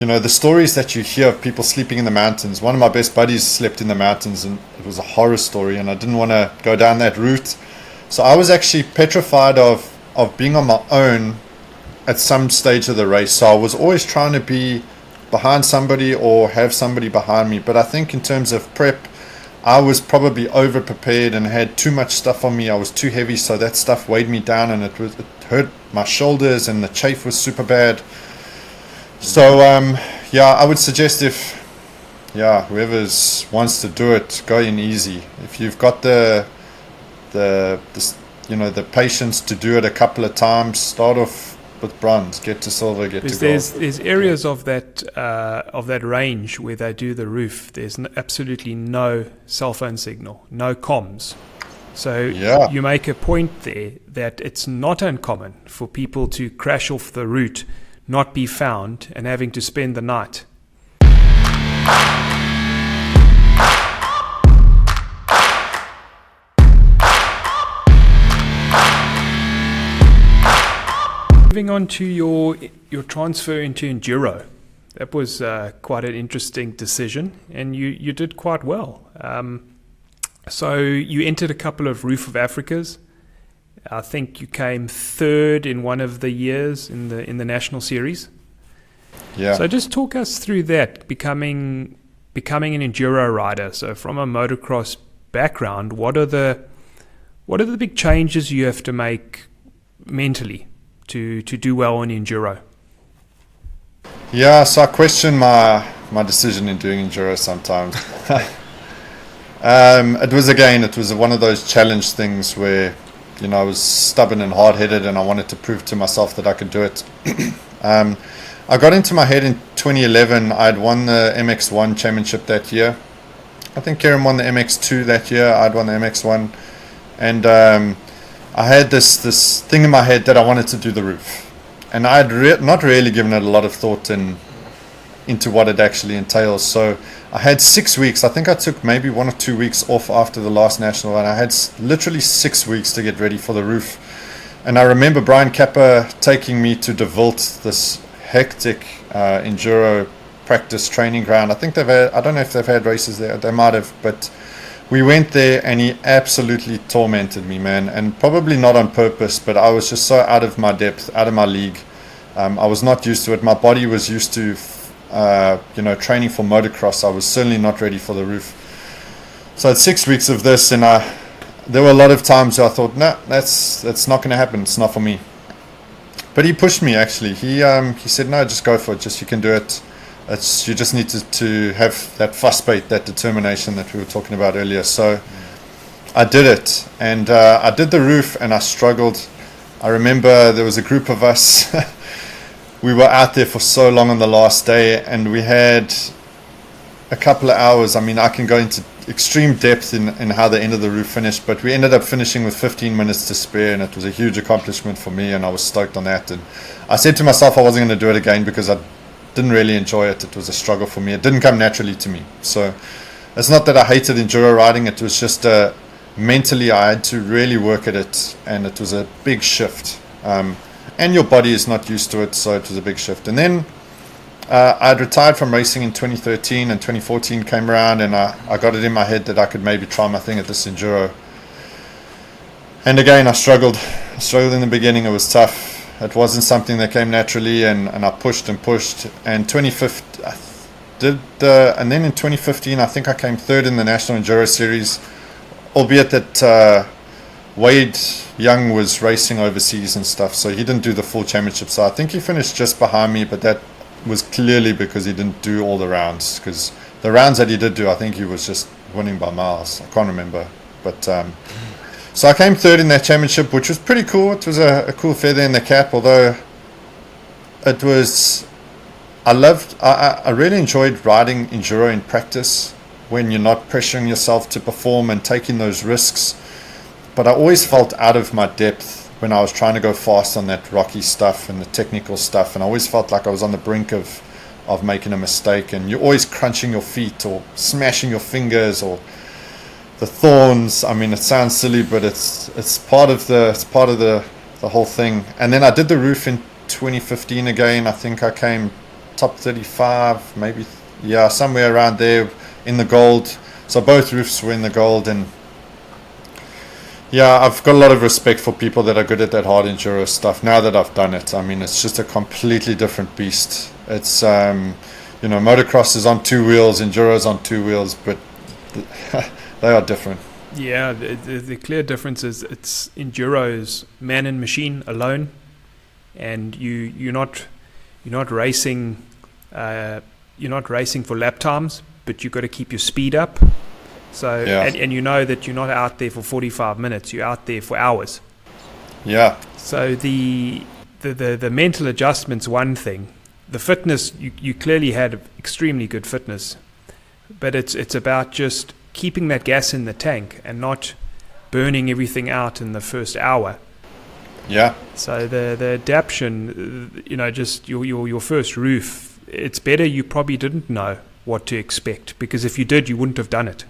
The stories that you hear of people sleeping in the mountains. One of my best buddies slept in the mountains, and it was a horror story, and I didn't want to go down that route. So I was actually petrified of being on my own at some stage of the race. So I was always trying to be behind somebody or have somebody behind me. But I think in terms of prep, I was probably over prepared and had too much stuff on me. I was too heavy, so that stuff weighed me down, and it hurt my shoulders, and the chafe was super bad. So I would suggest whoever wants to do it, go in easy. If you've got the patience to do it a couple of times, start off with bronze, get to silver, get to gold. There's areas of that range where they do the roof. There's absolutely no cell phone signal, no comms. So you make a point there that it's not uncommon for people to crash off the route, not be found, and having to spend the night. Moving on to your transfer into Enduro. That was quite an interesting decision, and you did quite well. So you entered a couple of Roof of Africas. I think you came third in one of the years in the national series. Yeah. So just talk us through that, becoming an enduro rider. So from a motocross background, what are the big changes you have to make mentally to do well on enduro? Yeah, so I question my decision in doing enduro sometimes. It was one of those challenge things where I was stubborn and hard-headed, and I wanted to prove to myself that I could do it. I got into my head in 2011. I had won the MX1 championship that year. I think Kieran won the MX2 that year. I'd won the MX1. And I had this thing in my head that I wanted to do the roof. And I had not really given it a lot of thought into what it actually entails. So I had 6 weeks. I think I took maybe 1 or 2 weeks off after the last national, and I had literally 6 weeks to get ready for the roof. And I remember Brian Kappa taking me to De Wilt, this hectic enduro practice training ground. I think I don't know if they've had races there. They might have, but we went there, and he absolutely tormented me, man. And probably not on purpose, but I was just so out of my depth, out of my league. I was not used to it. My body was used to training for motocross. I was certainly not ready for the roof. So I had 6 weeks of this, and there were a lot of times where I thought, no, that's not going to happen. It's not for me. But he pushed me, actually. He said, no, just go for it. You can do it. You just need to have that fuss bait, that determination that we were talking about earlier. So I did it, and I did the roof, and I struggled. I remember there was a group of us. We were out there for so long on the last day, and we had a couple of hours. I mean, I can go into extreme depth in how the end of the roof finished, but we ended up finishing with 15 minutes to spare, and it was a huge accomplishment for me, and I was stoked on that. And I said to myself I wasn't going to do it again because I didn't really enjoy it. It was a struggle for me. It didn't come naturally to me. So it's not that I hated enduro riding. It was just mentally I had to really work at it, and it was a big shift. And your body is not used to it, so it was a big shift. And then I'd retired from racing in 2013, and 2014 came around, and I got it in my head that I could maybe try my thing at this enduro. And again, I struggled. In the beginning. It was tough. It wasn't something that came naturally, and I pushed. And 2015, and then in 2015, I think I came third in the National Enduro Series, albeit that Wade Young was racing overseas and stuff, so he didn't do the full championship. So I think he finished just behind me, but that was clearly because he didn't do all the rounds. Because the rounds that he did do, I think he was just winning by miles. I can't remember, but so I came third in that championship, which was pretty cool. It was a cool feather in the cap, although it was. I really enjoyed riding enduro in practice when you're not pressuring yourself to perform and taking those risks. But I always felt out of my depth when I was trying to go fast on that rocky stuff and the technical stuff, and I always felt like I was on the brink of making a mistake, and you're always crunching your feet or smashing your fingers or the thorns. I mean, it sounds silly, but it's part of the whole thing. And then I did the roof in 2015 again. I think I came top 35, maybe, yeah, somewhere around there in the gold. So both roofs were in the gold, and yeah, I've got a lot of respect for people that are good at that hard enduro stuff now that I've done it. I mean, it's just a completely different beast. It's, motocross is on two wheels, enduro is on two wheels, but they are different. Yeah, the clear difference is it's enduro's man and machine alone, and you're not racing for lap times, but you've got to keep your speed up. So Yeah. and you know that you're not out there for 45 minutes, you're out there for hours. Yeah. So the mental adjustment's one thing. The fitness, you clearly had extremely good fitness, but it's about just keeping that gas in the tank and not burning everything out in the first hour. Yeah. So the adaptation, just your first roof, it's better you probably didn't know what to expect, because if you did, you wouldn't have done it.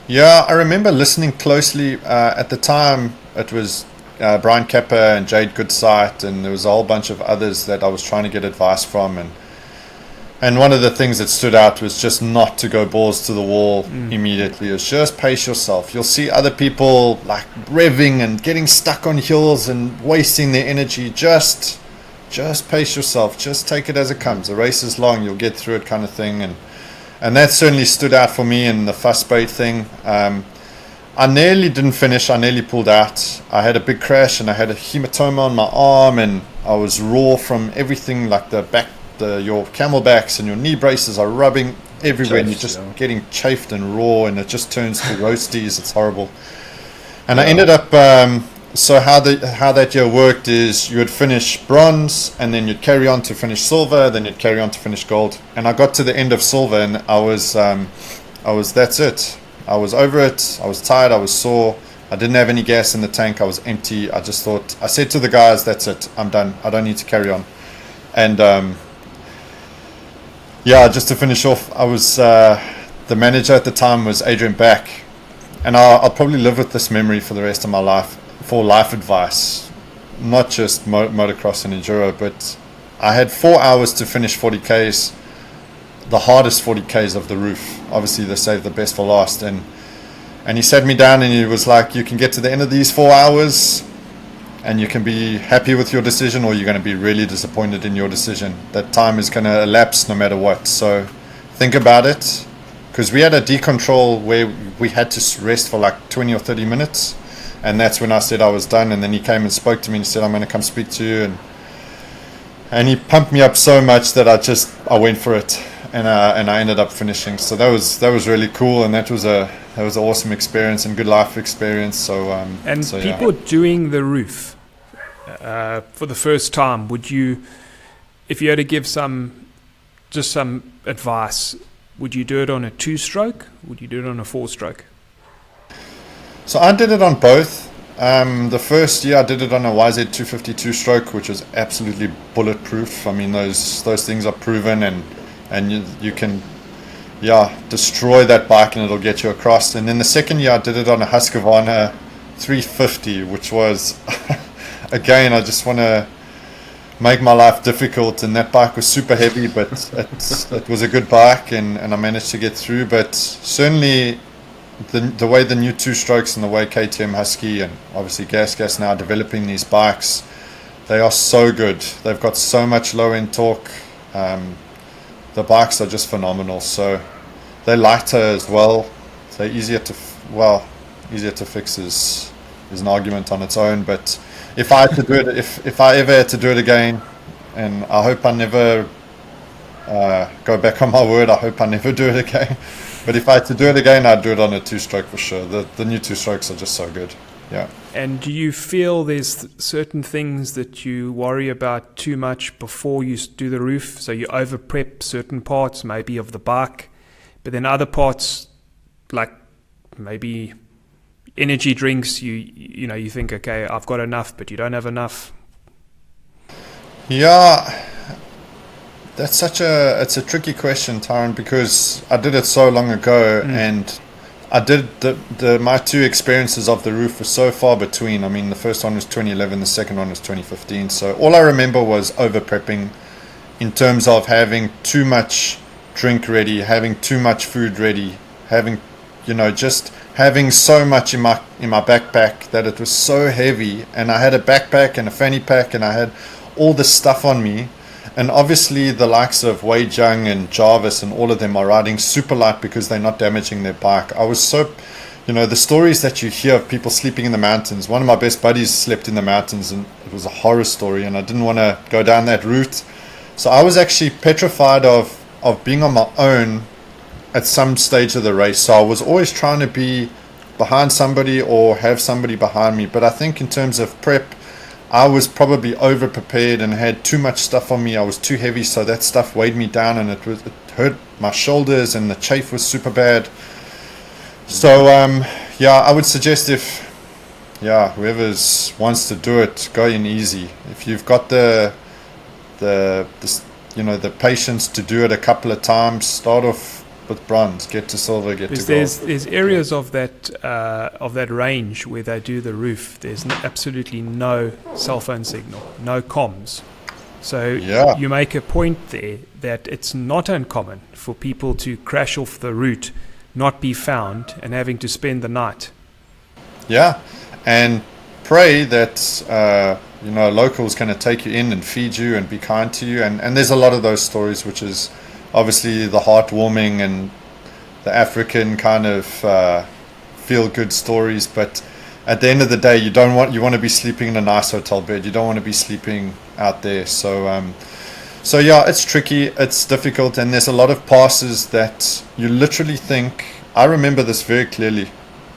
Yeah, I remember listening closely. At the time, it was Brian Kappa and Jade Goodsight, and there was a whole bunch of others that I was trying to get advice from. And one of the things that stood out was just not to go balls to the wall immediately. It was just pace yourself. You'll see other people like revving and getting stuck on hills and wasting their energy. Just pace yourself. Just take it as it comes. The race is long. You'll get through it, kind of thing. And that certainly stood out for me in the fuss bait thing. I nearly didn't finish. I nearly pulled out. I had a big crash and I had a hematoma on my arm, and I was raw from everything, like the back, your camelbacks and your knee braces are rubbing everywhere, and you're just getting chafed and raw, and it just turns to roasties. It's horrible. And I ended up, so how that year worked is you would finish bronze, and then you'd carry on to finish silver, then you'd carry on to finish gold. And I got to the end of silver, and I was that's it. I was over it. I was tired. I was sore. I didn't have any gas in the tank. I was empty. I just thought, I said to the guys, that's it. I'm done. I don't need to carry on. And just to finish off, I was the manager at the time was Adrian Back, and I'll probably live with this memory for the rest of my life, for life advice, not just motocross and enduro. But I had 4 hours to finish 40Ks, the hardest 40Ks of the roof. Obviously they saved the best for last, and he sat me down and he was like, you can get to the end of these 4 hours and you can be happy with your decision, or you're going to be really disappointed in your decision. That time is going to elapse no matter what. So think about it, because we had a decontrol where we had to rest for like 20 or 30 minutes, and that's when I said I was done. And then he came and spoke to me and said, I'm going to come speak to you, and he pumped me up so much that I went for it, and I ended up finishing. So that was really cool, and that was an awesome experience and good life experience. So people doing the roof for the first time, would you, if you had to give some advice, would you do it on a 2-stroke? Would you do it on a 4-stroke? So I did it on both. The first year I did it on a YZ 252 stroke, which was absolutely bulletproof. I mean, those things are proven, and you can destroy that bike and it'll get you across. And then the second year I did it on a Husqvarna 350, which was again, I just want to make my life difficult, and that bike was super heavy, but it was a good bike, and I managed to get through. But certainly the way the new 2-strokes and the way KTM Husky and obviously Gas now are developing these bikes, they are so good. They've got so much low end torque. The bikes are just phenomenal. So they're lighter as well. They're easier to fix is an argument on its own. But if I had to do it, if I ever had to do it again, and I hope I never go back on my word, I hope I never do it again. But if I had to do it again, I'd do it on a 2-stroke for sure. The new 2-strokes are just so good. Yeah. And do you feel there's certain things that you worry about too much before you do the roof? So you over prep certain parts, maybe of the bike, but then other parts, like maybe energy drinks, you think, okay, I've got enough, but you don't have enough. Yeah. It's a tricky question, Tyron, because I did it so long ago, and I did my 2 experiences of the roof were so far between. I mean, the first one was 2011, the second one was 2015. So all I remember was over prepping in terms of having too much drink ready, having too much food ready, having, just having so much in my backpack that it was so heavy. And I had a backpack and a fanny pack, and I had all this stuff on me. And obviously the likes of Wei Jung and Jarvis and all of them are riding super light because they're not damaging their bike. I was so, the stories that you hear of people sleeping in the mountains. One of my best buddies slept in the mountains, and it was a horror story, and I didn't want to go down that route. So I was actually petrified of being on my own at some stage of the race. So I was always trying to be behind somebody or have somebody behind me. But I think in terms of prep, I was probably over prepared and had too much stuff on me. I was too heavy, so that stuff weighed me down, and it hurt my shoulders, and the chafe was super bad. So I would suggest whoever wants to do it, go in easy. If you've got the patience to do it a couple of times, start off with bronze, get to silver, get to gold. There's areas of that range where they do the roof. There's absolutely no cell phone signal, no comms. So you make a point there that it's not uncommon for people to crash off the route, not be found, and having to spend the night. Yeah, and pray that locals going to take you in and feed you and be kind to you. And there's a lot of those stories, which is obviously the heartwarming and the African kind of feel-good stories. But at the end of the day, you want to be sleeping in a nice hotel bed. You don't want to be sleeping out there. So it's tricky, it's difficult, and there's a lot of passes that you literally think. I remember this very clearly.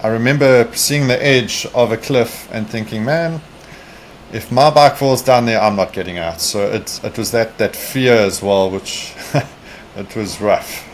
I remember seeing the edge of a cliff and thinking, man, if my bike falls down there, I'm not getting out. So it was that fear as well, which it was rough.